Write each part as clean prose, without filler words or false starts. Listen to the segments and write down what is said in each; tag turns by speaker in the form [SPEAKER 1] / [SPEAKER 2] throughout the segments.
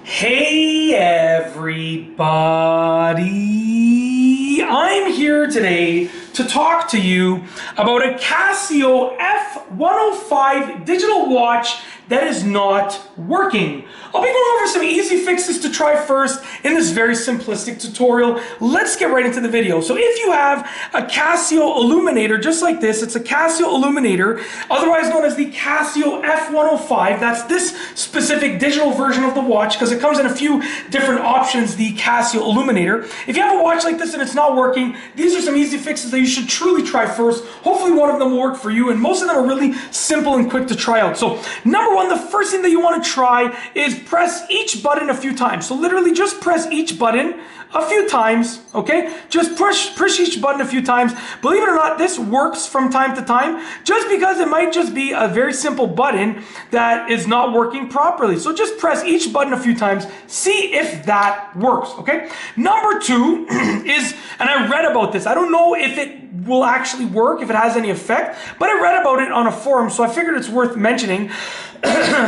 [SPEAKER 1] Hey everybody! I'm here today to talk to you about a Casio F105 digital watch that is not working. I'll be going over some easy fixes to try first in this very simplistic tutorial. Let's get right into the video. So if you have a Casio Illuminator just like this, it's a Casio Illuminator, otherwise known as the Casio F105. That's this specific digital version of the watch because it comes in a few different options, the Casio Illuminator. If you have a watch like this and it's not working, these are some easy fixes that you should truly try first. Hopefully one of them will work for you, and most of them are really simple and quick to try out. So number one, the first thing that you want to try is press each button a few times. So literally just press each button a few times, okay? Just push each button a few times. Believe it or not, this works from time to time, just because it might just be a very simple button that is not working properly. So just press each button a few times, see if that works, okay? Number two is, and I read about this, I don't know if it will actually work, if it has any effect, but I read about it on a forum, so I figured it's worth mentioning.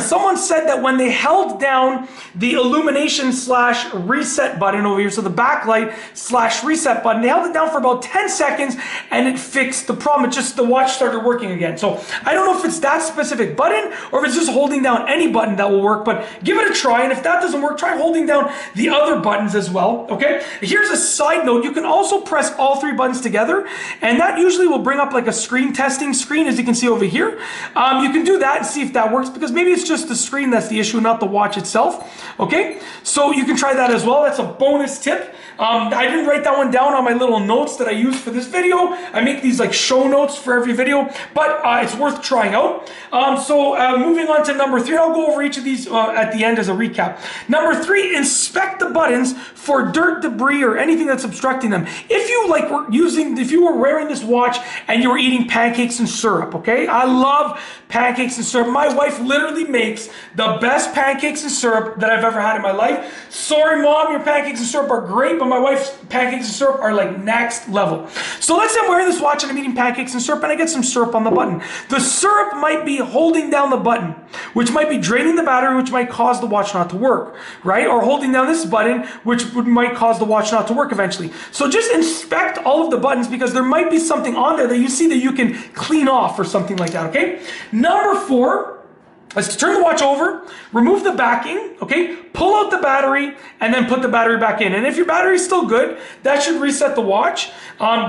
[SPEAKER 1] Someone said that when they held down the illumination slash reset button over here, so the backlight slash reset button, they held it down for about 10 seconds and it fixed the problem. It just, the watch started working again. So I don't know if it's that specific button or if it's just holding down any button that will work, but give it a try. And if that doesn't work, try holding down the other buttons as well, okay? Here's a side note. You can also press all three buttons together, and that usually will bring up like a screen testing screen, as you can see over here. You can do that and see if that works, because maybe it's just the screen that's the issue, not the watch itself. Okay, so you can try that as well. That's a bonus tip. I didn't write that one down on my little notes that I use for this video. I make these like show notes for every video, but it's worth trying out. Moving on to number three, I'll go over each of these at the end as a recap. Number three, inspect the buttons for dirt, debris, or anything that's obstructing them. If you if you were wearing this watch and you were eating pancakes and syrup, okay? I love pancakes and syrup. My wife literally makes the best pancakes and syrup that I've ever had in my life. Sorry, Mom, your pancakes and syrup are great, but my wife's pancakes and syrup are like next level. So let's say I'm wearing this watch and I'm eating pancakes and syrup and I get some syrup on the button. The syrup might be holding down the button, which might be draining the battery, which might cause the watch not to work, right? Or holding down this button, which might cause the watch not to work eventually. So just inspect all of the buttons, because there might be something on there that you see that you can clean off or something like that, okay? Number four is to turn the watch over, remove the backing, okay? Pull out the battery and then put the battery back in. And if your battery is still good, that should reset the watch.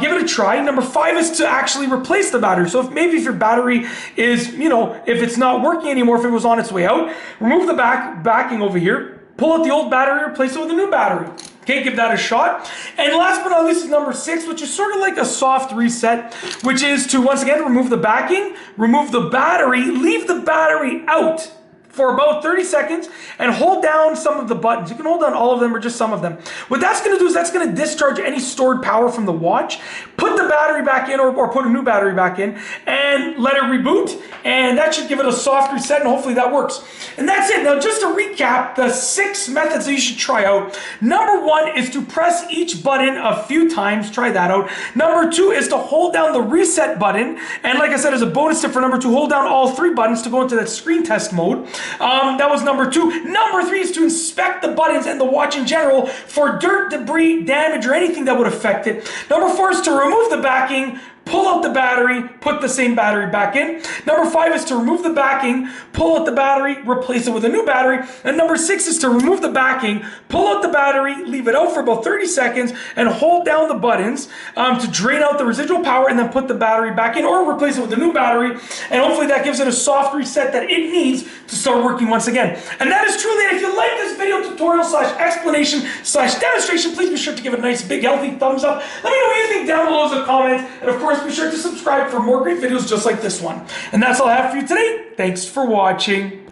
[SPEAKER 1] Give it a try. Number five is to actually replace the battery. So if your battery is, if it's not working anymore, if it was on its way out, remove the backing over here, pull out the old battery, replace it with a new battery. Okay, give that a shot. And last but not least is number six, which is sort of like a soft reset, which is to, once again, remove the backing, remove the battery, leave the battery out for about 30 seconds and hold down some of the buttons. You can hold down all of them or just some of them. What that's gonna do is that's gonna discharge any stored power from the watch, put the battery back in or put a new battery back in and let it reboot, and that should give it a soft reset, and hopefully that works. And that's it. Now just to recap the 6 methods that you should try out. Number one is to press each button a few times, try that out. Number two is to hold down the reset button, and like I said, as a bonus tip for number two, hold down all 3 buttons to go into that screen test mode. That was number two. Number three is to inspect the buttons and the watch in general for dirt, debris, damage, or anything that would affect it. Number four is to remove the backing, pull out the battery, put the same battery back in. Number five is to remove the backing, pull out the battery, replace it with a new battery. And number 6 is to remove the backing, pull out the battery, leave it out for about 30 seconds, and hold down the buttons to drain out the residual power, and then put the battery back in or replace it with a new battery. And hopefully that gives it a soft reset that it needs to start working once again. And that is truly it. If you like this video tutorial slash explanation slash demonstration, please be sure to give it a nice big healthy thumbs up. Let me know what you think down below as a comment. And of course, be sure to subscribe for more great videos just like this one. And that's all I have for you today. Thanks for watching.